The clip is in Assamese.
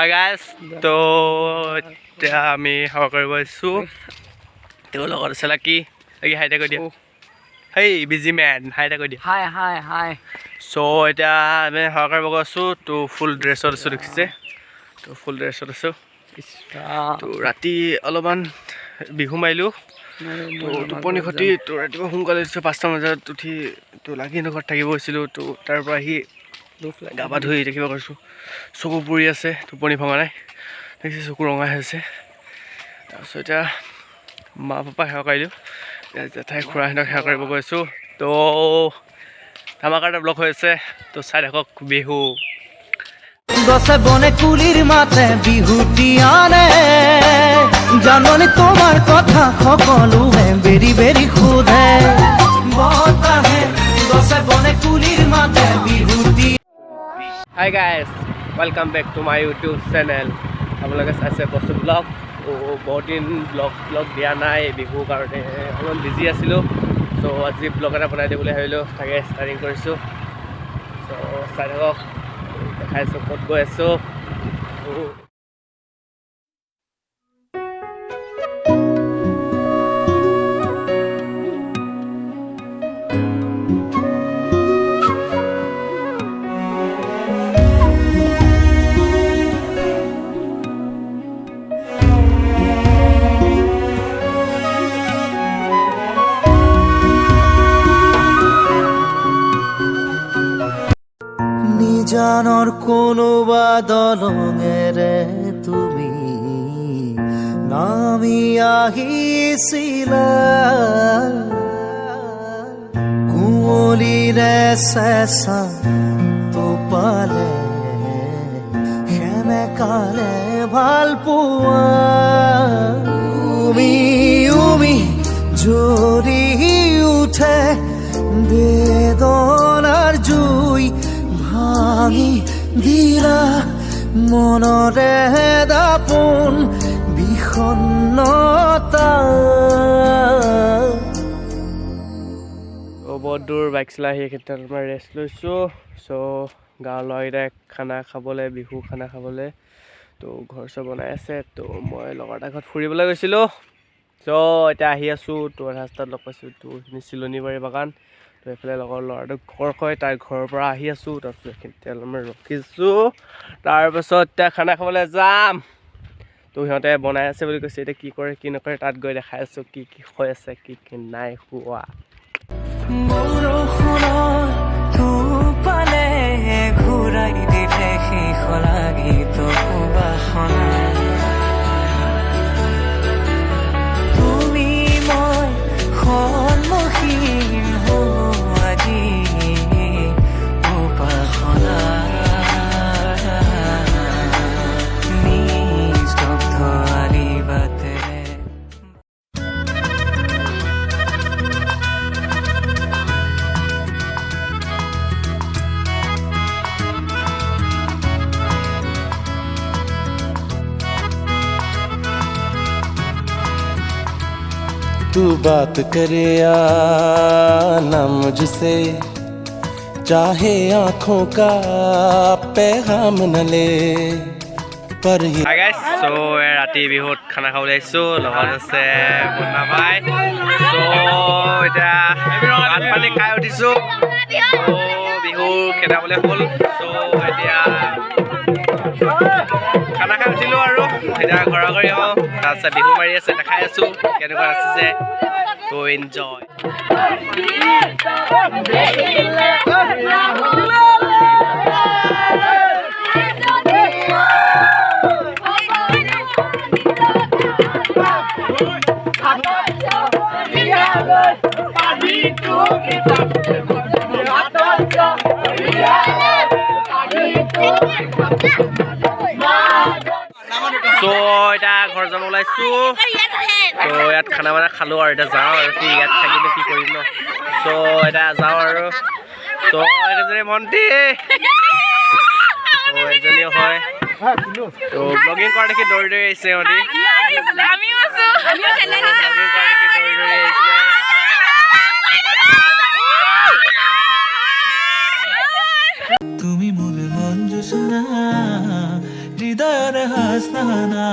Hi guys, তো এতিয়া আমি হাৱা কৰিব আহিছোঁ তেওঁৰ লগত আছে লাকি হাই এটা কৈ দিয়া হেই বিজি মেন হাই এটা কৈ দিয়া হাই চ' এতিয়া আমি হাৱা কৰিব গৈছোঁ তো ফুল ড্ৰেছত আছোঁ দেখিছে তো ফুল ড্ৰেছত আছোঁ তো ৰাতি অলপমান বিহু মাৰিলোঁ তো টোপনি খতি তো ৰাতিপুৱা সোনকালে উঠিছোঁ 5টা বজাত উঠি তো লাকিহঁতৰ ঘৰত থাকিব গৈছিলোঁ তো তাৰ পৰা আহি গা পা ধুই দেখিব পাৰিছোঁ চকু পুৰি আছে টোপনি ভঙা নাই দেখিছে চকু ৰঙা হৈ আছে তাৰপিছত এতিয়া মা পাপা সেৱা কৰিলোঁ জেঠাই খুৰাহঁতক সেৱা কৰিব গৈছোঁ তো ধামাকাৰ এটা ব্লগ হৈ আছে তো চাই থাকক বিহু দশে বনে কুলির মাতে বিহুটি আনে জাননি তোমার কথা সকলোৱে বেৰি বেৰি সোধে বতাহে দশে বনে কুলিৰ মাতে বিহুটি Hi guys, welcome back to my YouTube channel. আপোনালোকে চাইছে বস্তু ব্লগ বহুত দিন ব্লগ দিয়া নাই বিহুৰ কাৰণে অলপমান বিজি আছিলোঁ চ' আজি ব্লগ এটা বনাই দিবলৈ ভাবিলোঁ তাকে ষ্টাৰ্টিং কৰিছোঁ চ' চাই থাকক দেখাইছোঁ ক'ত গৈ আছোঁ নিজানৰ কোনোবা দলঙেৰে তুমি নামি আহিছিলা কুঁৱলীৰে চেঁচা টোপালে সেমেকালে ভাল পোৱা উমি জ্বলি উঠে বেদনাৰ জুই ভাঙি দিলা মনৰে দাপোন বিষণ্ণতা বহুত দূৰ বাইক চলাই আহি এইকেইটাত মই ৰেষ্ট লৈছোঁ চ' গাঁৱৰ ল'ৰাকেইটাই খানা খাবলৈ বিহু খানা খাবলৈ তো ঘৰ চৰ বনাই আছে তো মই লগৰ এটা ঘৰত ফুৰিবলৈ গৈছিলোঁ চ' এতিয়া আহি আছোঁ তো ৰাস্তাত লগ পাইছোঁ তো চিলনীবাৰী বাগান তো এইফালে লগৰ ল'ৰাটোক ঘৰ হয় তাৰ ঘৰৰ পৰা আহি আছোঁ তাৰপিছত এতিয়া মই ৰখিছোঁ তাৰপাছত এতিয়া খানা খাবলৈ যাম তো সিহঁতে বনাই আছে বুলি কৈছে এতিয়া কি কৰে কি নকৰে তাত গৈ দেখাই আছোঁ কি কি হৈ আছে কি কি নাই হোৱা পালে ঘূৰাই দিলে শেষ লাগি বাসনা তুমি মই সন্মুখীন আজি উপাসনা নিস্তব্ধ আলি বাটেৰে तू बात करे या ना मुझसे चाहे आँखों का पैगाम न ले पर ये Hi guys, so ৰাতি বিহুত খানা খাবলৈ আহিছোঁ লগত আছে মুন্না ভাই চ' এতিয়া ভাত পানী খাই উঠিছোঁ বিহু খেদাবলৈ হ'ল চ' এতিয়া খানা খাই উঠিলোঁ আৰু এতিয়া ঘৰা ঘৰি হওঁ তাৰপিছত বিহু মাৰি আছে দেখাই আছোঁ কেনেকুৱা আছে তো এনজয় চ' এতিয়া ঘৰ যাব ওলাইছোঁ তো ইয়াত খানা বানা খালোঁ আৰু এতিয়া যাওঁ আৰু কি ইয়াত থাকিলে কি কৰিম ন চ' এতিয়া যাওঁ আৰু চ' এজনী ভণ্টি এজনীও হয় তো ব্লগিং কৰা দেখি দৌৰি দৌৰি আহিছে সিহঁতি ব্লগিং কৰা দেখি দৌৰি দৌৰি আহিছে তুমি মোৰ মন জোসনা হৃদয়ৰে হাসনা